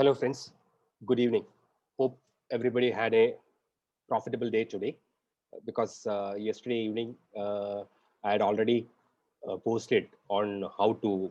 Hello friends, good evening. Hope everybody had a profitable day today because yesterday evening I had already posted on how to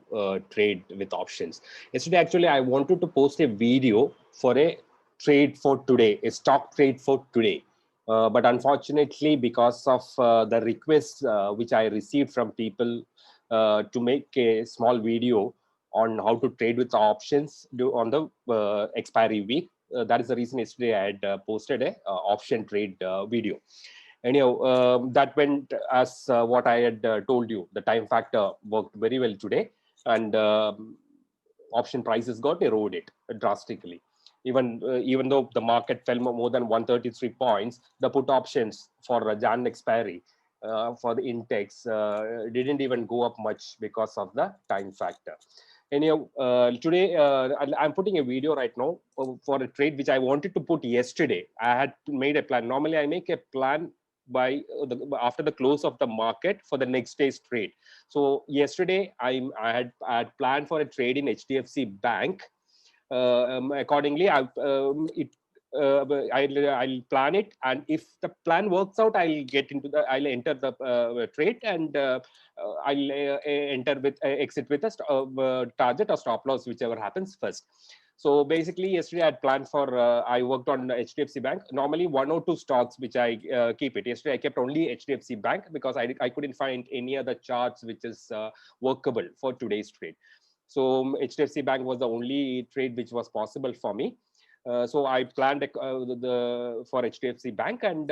trade with options. Yesterday actually I wanted to post a video for a trade for today, a stock trade for today. But unfortunately, because of the requests which I received from people to make a small video on how to trade with options on the expiry week. That is the reason yesterday I had posted a option trade video. Anyhow, that went as what I had told you. The time factor worked very well today, and option prices got eroded drastically. Even though the market fell more than 133 points, the put options for Jan expiry for the index didn't even go up much because of the time factor. Anyhow, today I'm putting a video right now for a trade which I wanted to put yesterday. I had made a plan. Normally, I make a plan by after the close of the market for the next day's trade. So yesterday, I had planned for a trade in Hdfc Bank. Accordingly, I'll plan it, and if the plan works out, I'll enter the trade, and I'll enter with exit with a target or stop loss, whichever happens first. So basically, yesterday I had planned for, I worked on HDFC Bank. Normally, one or two stocks which I keep it. Yesterday, I kept only HDFC Bank because I couldn't find any other charts which is workable for today's trade. So HDFC Bank was the only trade which was possible for me. So I planned for HDFC Bank, and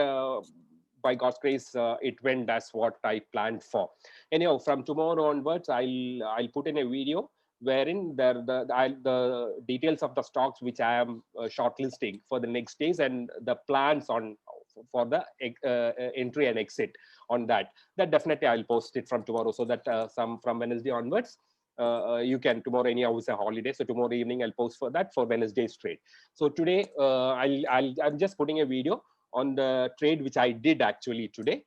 by God's grace, it went as what I planned for. Anyhow, from tomorrow onwards, I'll put in a video wherein the details of the stocks which I am shortlisting for the next days, and the plans on for the entry and exit on that. That definitely I'll post it from tomorrow, so that from Wednesday onwards, you can. Tomorrow anyhow is a holiday, so tomorrow evening I'll post for that for Wednesday's trade. So today I'm just putting a video on the trade which I did actually today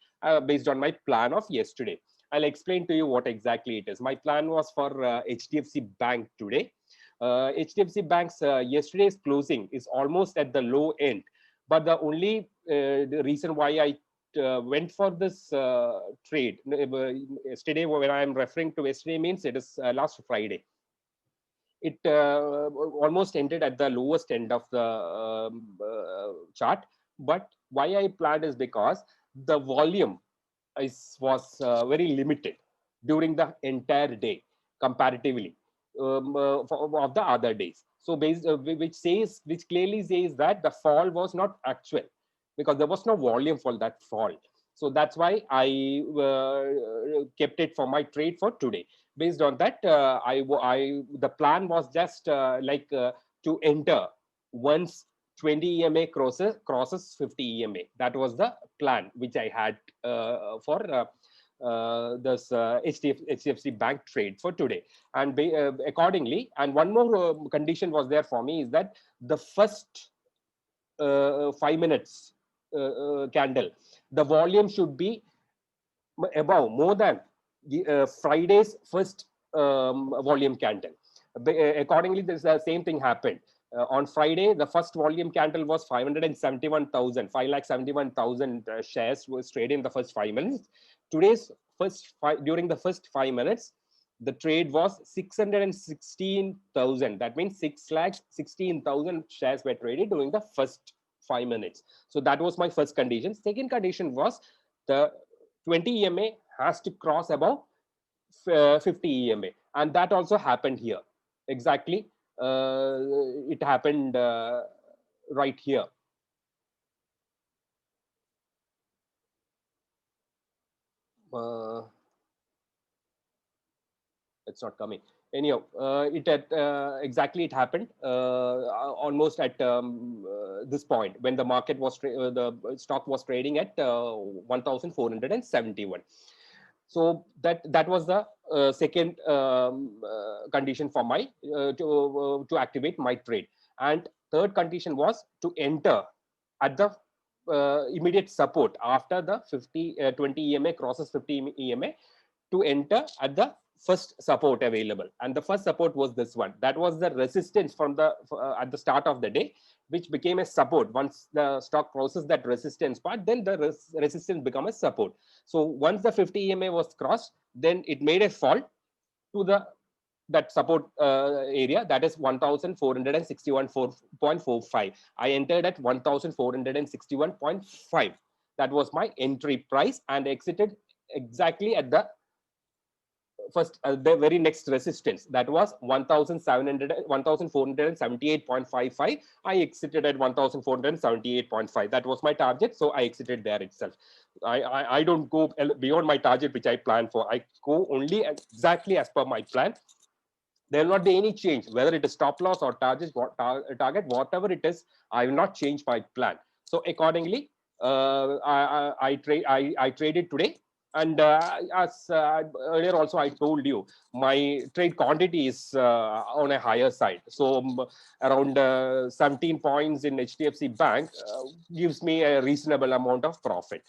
based on my plan of yesterday. I'll explain to you what exactly it is. My plan was for HDFC Bank today. HDFC Bank's yesterday's closing is almost at the low end, but the only the reason why I went for this trade yesterday, when I am referring to yesterday, means it is last Friday. It almost ended at the lowest end of the chart. But why I planned is because the volume was very limited during the entire day comparatively of the other days. So which clearly says that the fall was not actual, because there was no volume for that fall. So that's why I kept it for my trade for today. Based on that, the plan was just to enter once 20 EMA crosses 50 EMA. That was the plan which I had for this HDFC Bank trade for today. And accordingly, and one more condition was there for me, is that the first 5 minutes candle, the volume should be above, more than Friday's first volume candle. Accordingly, the same thing happened. On Friday, the first volume candle was 571,000 shares was traded in the first 5 minutes. Today's during the first 5 minutes, the trade was 616,000. That means 6,16,000 shares were traded during the first 5 minutes. So that was my first condition. Second condition was the 20 EMA has to cross above 50 EMA, and that also happened here. Exactly, it happened right here. It's not coming. Anyhow, it exactly it happened almost at this point when the market was the stock was trading at 1,471. So that was the second condition for my to activate my trade. And third condition was to enter at the immediate support after the 20 EMA crosses 50 EMA, to enter at the first support available, and the first support was this one. That was the resistance from the at the start of the day, which became a support. Once the stock crosses that resistance part, then the resistance become a support. So once the 50 EMA was crossed, then it made a fall to the that support area, that is 1461.45. I entered at 1461.5. That was my entry price, and exited exactly at the first the very next resistance, that was 1478.55. I exited at 1478.5. That was my target, so I exited there itself. I don't go beyond my target which I planned for. I go only exactly as per my plan. There will not be any change, whether it is stop loss or target, whatever it is. I will not change my plan. So accordingly, I traded today. And as earlier also I told you, my trade quantity is on a higher side. So around 17 points in HDFC Bank gives me a reasonable amount of profit,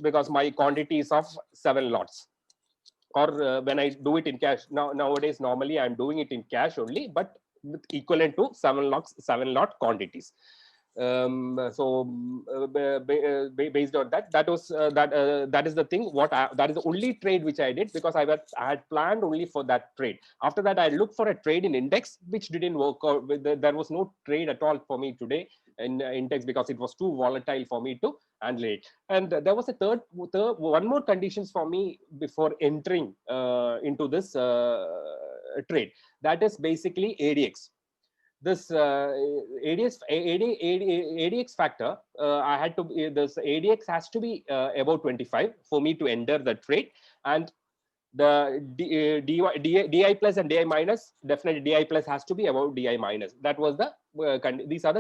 because my quantity is of 7 lots. Or when I do it in cash, nowadays normally I'm doing it in cash only, but with equivalent to 7 lot quantities. So based on that, that is the thing. That is the only trade which I did, because I had planned only for that trade. After that, I looked for a trade in index, which didn't work out. There was no trade at all for me today in index, because it was too volatile for me to handle it. And there was a third one more conditions for me before entering into this trade. That is basically ADX. This ADX factor, I had to, this ADX has to be above 25 for me to enter the trade. And the DI plus and DI minus, definitely DI plus has to be above DI minus. That was the these were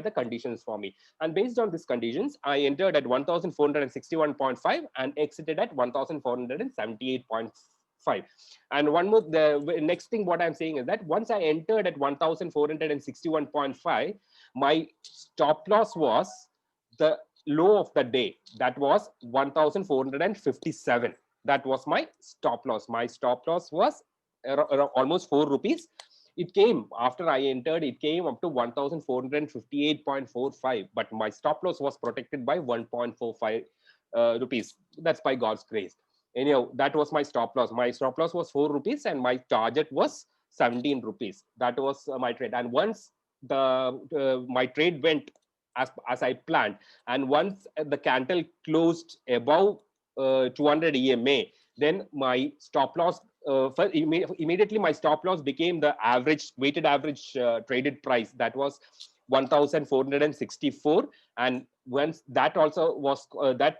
the conditions for me. And based on these conditions, I entered at 1461.5 and exited at 1478.5. And one more, the next thing what I'm saying is that once I entered at 1461.5, my stop loss was the low of the day. That was 1457. That was my stop loss. My stop loss was almost 4 rupees. It came after I entered, it came up to 1458.45, but my stop loss was protected by 1.45 rupees. That's by God's grace. Anyhow, that was my stop loss. My stop loss was 4 rupees and my target was 17 rupees. That was my trade. And once the my trade went as I planned, and once the candle closed above 200 EMA, then my stop loss immediately my stop loss became the average weighted average traded price. That was 1464. And once that also was EMI,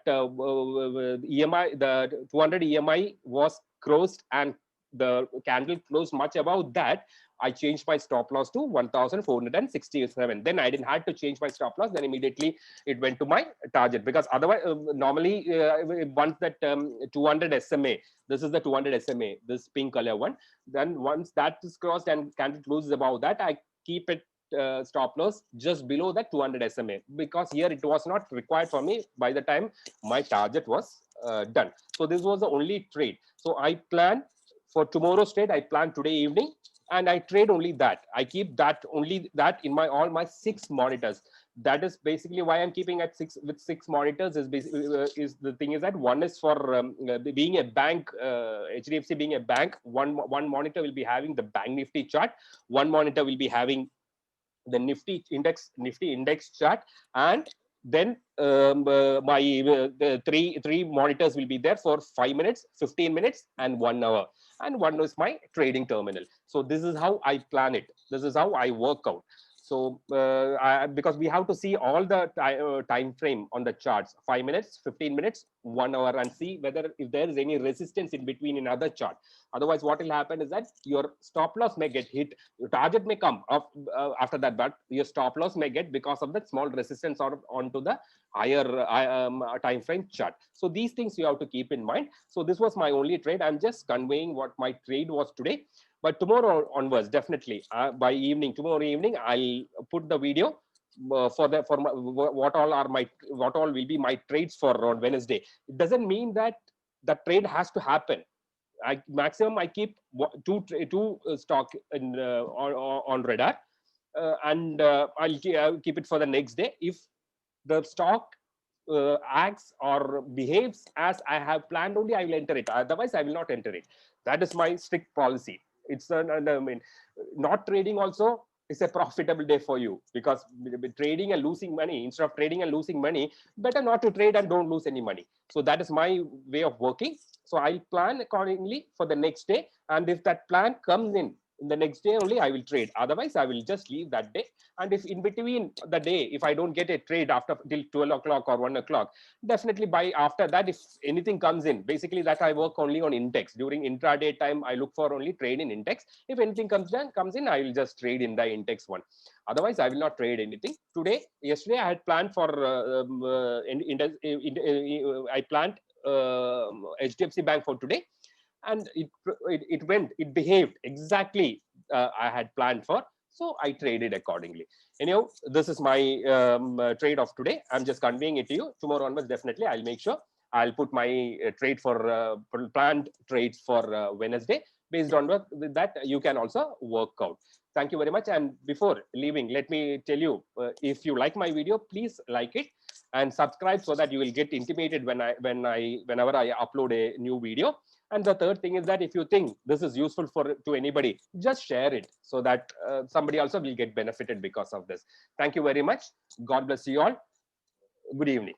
the 200 EMI was crossed and the candle closed much above that, I changed my stop loss to 1467. Then I didn't have to change my stop loss. Then immediately it went to my target, because otherwise, normally once that 200 SMA, this is the 200 SMA, this pink color one. Then once that is crossed and candle closes above that, I keep it stop loss just below that 200 SMA, because here it was not required for me by the time my target was done. So this was the only trade. So I plan for tomorrow's trade. I plan today evening, and I trade only that. I keep that only that in my all my 6 monitors. That is basically why I'm keeping at 6 with 6 monitors. Is basically is the thing is that one is for being a bank, HDFC being a bank. One monitor will be having the bank Nifty chart. One monitor will be having the Nifty index chart, and then my the three monitors will be there for 5 minutes, 15 minutes, and 1 hour, and one is my trading terminal. So this is how I plan it. This is how I work out. So because we have to see all the time frame on the charts, 5 minutes, 15 minutes, 1 hour, and see whether if there is any resistance in between in other chart. Otherwise, what will happen is that your stop loss may get hit. Your target may come up after that, but your stop loss may get because of that small resistance or onto the higher time frame chart. So these things you have to keep in mind. So this was my only trade. I'm just conveying what my trade was today. But tomorrow onwards, definitely by evening, tomorrow evening, I'll put the video what all will be my trades for on Wednesday. It doesn't mean that the trade has to happen. maximum I keep two stock in, on radar, and I'll keep it for the next day. If the stock acts or behaves as I have planned, only I will enter it. Otherwise, I will not enter it. That is my strict policy. It's I mean, not trading also is a profitable day for you, because trading and losing money, instead of trading and losing money, better not to trade and don't lose any money. So that is my way of working. So I'll plan accordingly for the next day, and if that plan comes in the next day only, I will trade. Otherwise, I will just leave that day. And if in between the day, if I don't get a trade after till 12 o'clock or 1 o'clock, definitely by after that, if anything comes in, basically that I work only on index. During intraday time, I look for only trade in index. If anything comes in, I will just trade in the index one. Otherwise, I will not trade anything. Yesterday, I had planned for I planned HDFC Bank for today, and it behaved exactly I had planned for. So I traded accordingly. Anyhow, this is my trade of today. I'm just conveying it to you. Tomorrow onwards, definitely I'll make sure I'll put my trade for planned trades for Wednesday. Based on that, you can also work out. Thank you very much. And before leaving, let me tell you, if you like my video, please like it and subscribe, so that you will get intimated whenever I upload a new video. And the third thing is that if you think this is useful to anybody, just share it, so that somebody also will get benefited because of this. Thank you very much. God bless you all. Good evening.